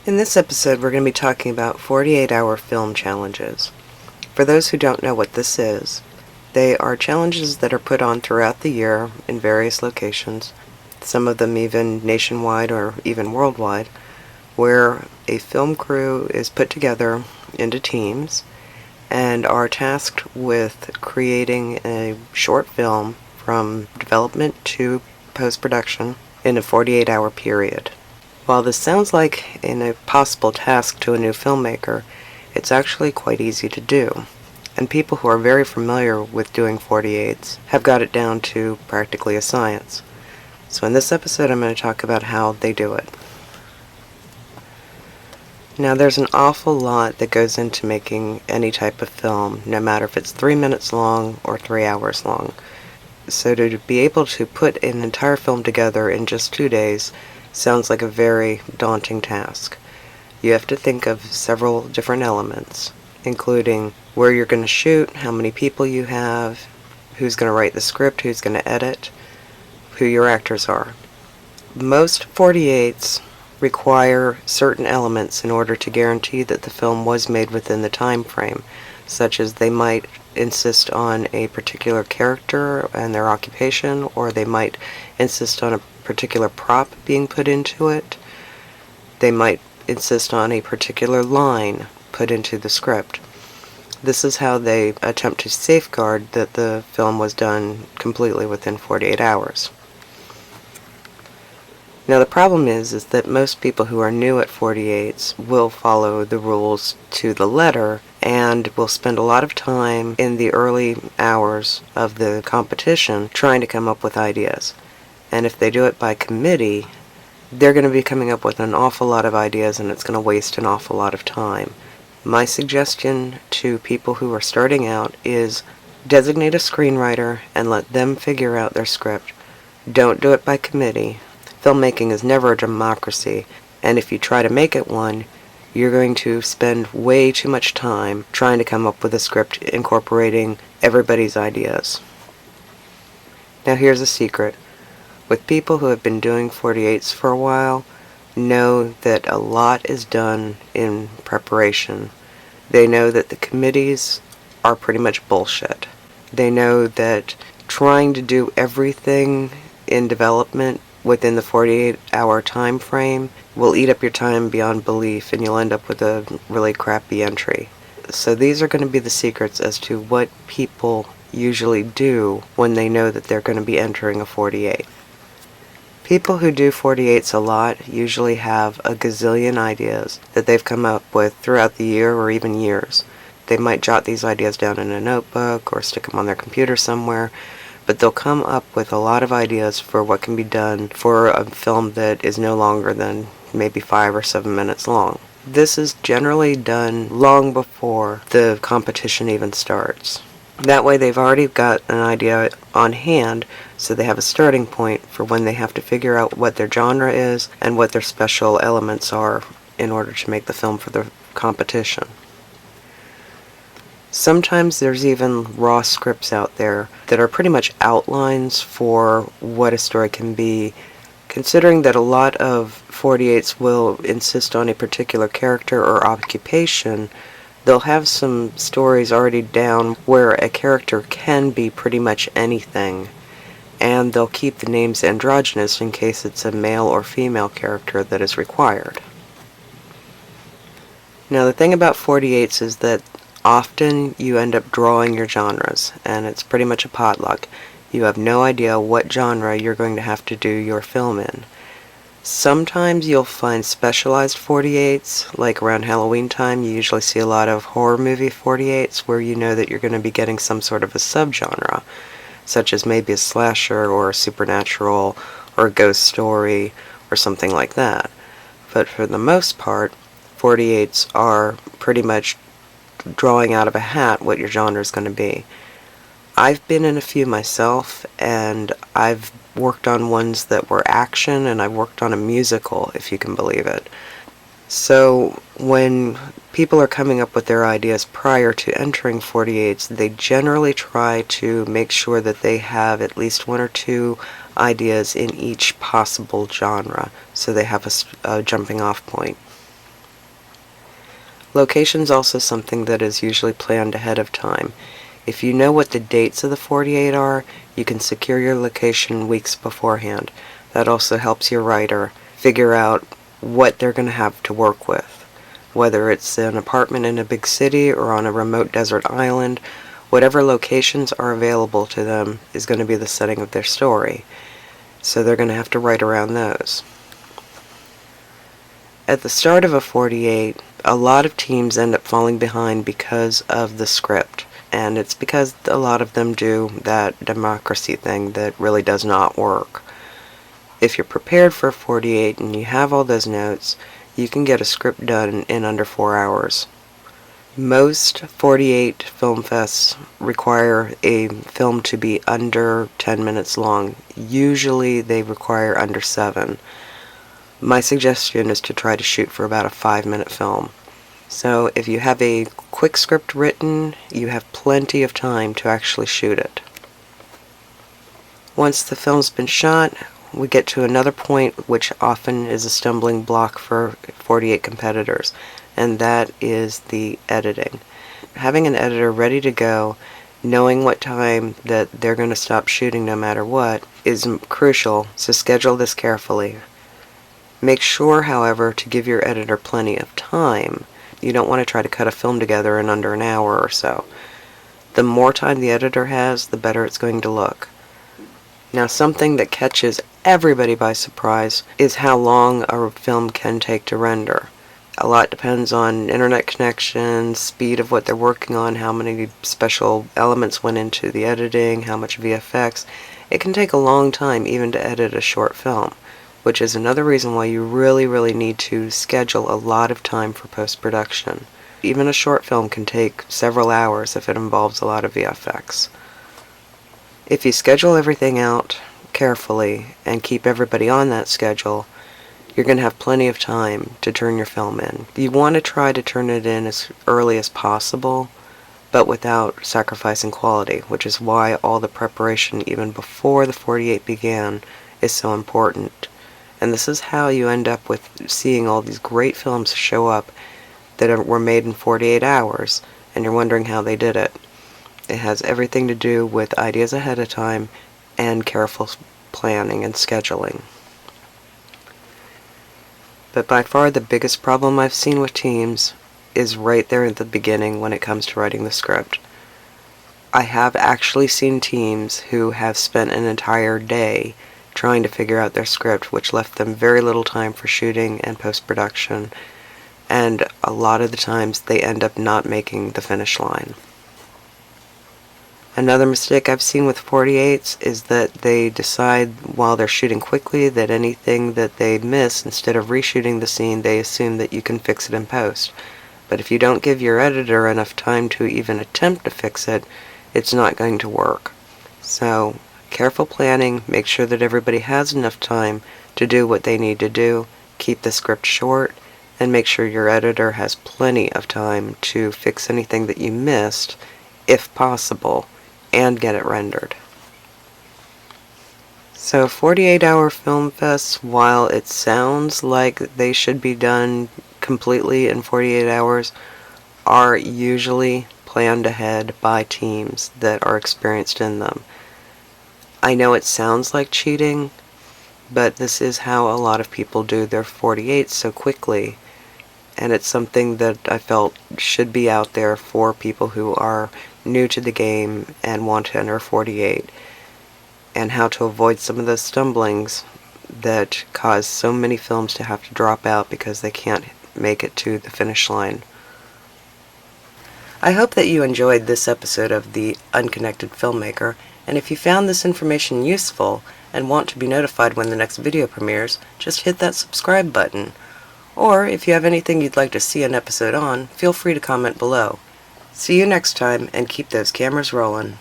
In this episode, we're going to be talking about 48-hour film challenges. For those who don't know what this is, they are challenges that are put on throughout the year in various locations, some of them even nationwide or even worldwide, where a film crew is put together into teams and are tasked with creating a short film from development to post-production in a 48-hour period. While this sounds like an impossible task to a new filmmaker, it's actually quite easy to do, and people who are very familiar with doing 48s have got it down to practically a science. So in this episode I'm going to talk about how they do it. Now there's an awful lot that goes into making any type of film, no matter if it's 3 minutes long or 3 hours long. So to be able to put an entire film together in just 2 days sounds like a very daunting task. You have to think of several different elements, including where you're going to shoot, how many people you have, who's going to write the script, who's going to edit, who your actors are. Most 48s require certain elements in order to guarantee that the film was made within the time frame, such as they might insist on a particular character and their occupation, or they might insist on a particular prop being put into it. They might insist on a particular line put into the script. This is how they attempt to safeguard that the film was done completely within 48 hours. Now the problem is that most people who are new at 48s will follow the rules to the letter and will spend a lot of time in the early hours of the competition trying to come up with ideas. And if they do it by committee, they're going to be coming up with an awful lot of ideas and it's going to waste an awful lot of time. My suggestion to people who are starting out is designate a screenwriter and let them figure out their script. Don't do it by committee. Filmmaking is never a democracy, and if you try to make it one, you're going to spend way too much time trying to come up with a script incorporating everybody's ideas. Now here's a secret. With people who have been doing 48s for a while, know that a lot is done in preparation. They know that the committees are pretty much bullshit. They know that trying to do everything in development within the 48-hour time frame will eat up your time beyond belief and you'll end up with a really crappy entry. So these are going to be the secrets as to what people usually do when they know that they're going to be entering a 48. People who do 48s a lot usually have a gazillion ideas that they've come up with throughout the year or even years. They might jot these ideas down in a notebook or stick them on their computer somewhere, but they'll come up with a lot of ideas for what can be done for a film that is no longer than maybe 5 or 7 minutes long. This is generally done long before the competition even starts. That way they've already got an idea on hand, so they have a starting point for when they have to figure out what their genre is and what their special elements are in order to make the film for the competition. Sometimes there's even raw scripts out there that are pretty much outlines for what a story can be. Considering that a lot of 48s will insist on a particular character or occupation, they'll have some stories already down where a character can be pretty much anything, and they'll keep the names androgynous in case it's a male or female character that is required. Now the thing about 48s is that often you end up drawing your genres, and it's pretty much a potluck. You have no idea what genre you're going to have to do your film in. Sometimes you'll find specialized 48s, like around Halloween time you usually see a lot of horror movie 48s where you know that you're going to be getting some sort of a subgenre, such as maybe a slasher or a supernatural or a ghost story or something like that. But for the most part, 48s are pretty much drawing out of a hat what your genre is going to be. I've been in a few myself, and I've worked on ones that were action, and I've worked on a musical, if you can believe it. So when people are coming up with their ideas prior to entering 48s, they generally try to make sure that they have at least 1 or 2 ideas in each possible genre, so they have a jumping off point. Location's also something that is usually planned ahead of time. If you know what the dates of the 48 are, you can secure your location weeks beforehand. That also helps your writer figure out what they're going to have to work with. Whether it's an apartment in a big city or on a remote desert island, whatever locations are available to them is going to be the setting of their story. So they're going to have to write around those. At the start of a 48, a lot of teams end up falling behind because of the script. And it's because a lot of them do that democracy thing that really does not work. If you're prepared for a 48 and you have all those notes, you can get a script done in under 4 hours. Most 48 film fests require a film to be under 10 minutes long. Usually they require under 7. My suggestion is to try to shoot for about a 5-minute film. So if you have a quick script written, you have plenty of time to actually shoot it. Once the film's been shot, we get to another point which often is a stumbling block for 48 competitors, and that is the editing. Having an editor ready to go, knowing what time that they're going to stop shooting no matter what, is crucial, so schedule this carefully. Make sure, however, to give your editor plenty of time. You don't want to try to cut a film together in under an hour or so. The more time the editor has, the better it's going to look. Now, something that catches everybody by surprise is how long a film can take to render. A lot depends on internet connection, speed of what they're working on, how many special elements went into the editing, how much VFX. It can take a long time even to edit a short film, which is another reason why you really need to schedule a lot of time for post-production. Even a short film can take several hours if it involves a lot of VFX. If you schedule everything out carefully and keep everybody on that schedule, you're going to have plenty of time to turn your film in. You want to try to turn it in as early as possible, but without sacrificing quality, which is why all the preparation even before the 48 began is so important. And this is how you end up with seeing all these great films show up that were made in 48 hours, and you're wondering how they did it. It has everything to do with ideas ahead of time and careful planning and scheduling. But by far the biggest problem I've seen with teams is right there at the beginning when it comes to writing the script. I have actually seen teams who have spent an entire day trying to figure out their script, which left them very little time for shooting and post-production, and a lot of the times they end up not making the finish line. Another mistake I've seen with 48s is that they decide while they're shooting quickly that anything that they miss, instead of reshooting the scene, they assume that you can fix it in post. But if you don't give your editor enough time to even attempt to fix it, it's not going to work. So, careful planning, make sure that everybody has enough time to do what they need to do, keep the script short, and make sure your editor has plenty of time to fix anything that you missed, if possible, and get it rendered. So 48-hour film fests, while it sounds like they should be done completely in 48 hours, are usually planned ahead by teams that are experienced in them. I know it sounds like cheating, but this is how a lot of people do their 48s so quickly, and it's something that I felt should be out there for people who are new to the game and want to enter 48, and how to avoid some of the stumblings that cause so many films to have to drop out because they can't make it to the finish line. I hope that you enjoyed this episode of the Unconnected Filmmaker, and if you found this information useful and want to be notified when the next video premieres, just hit that subscribe button. Or if you have anything you'd like to see an episode on, feel free to comment below. See you next time, and keep those cameras rolling.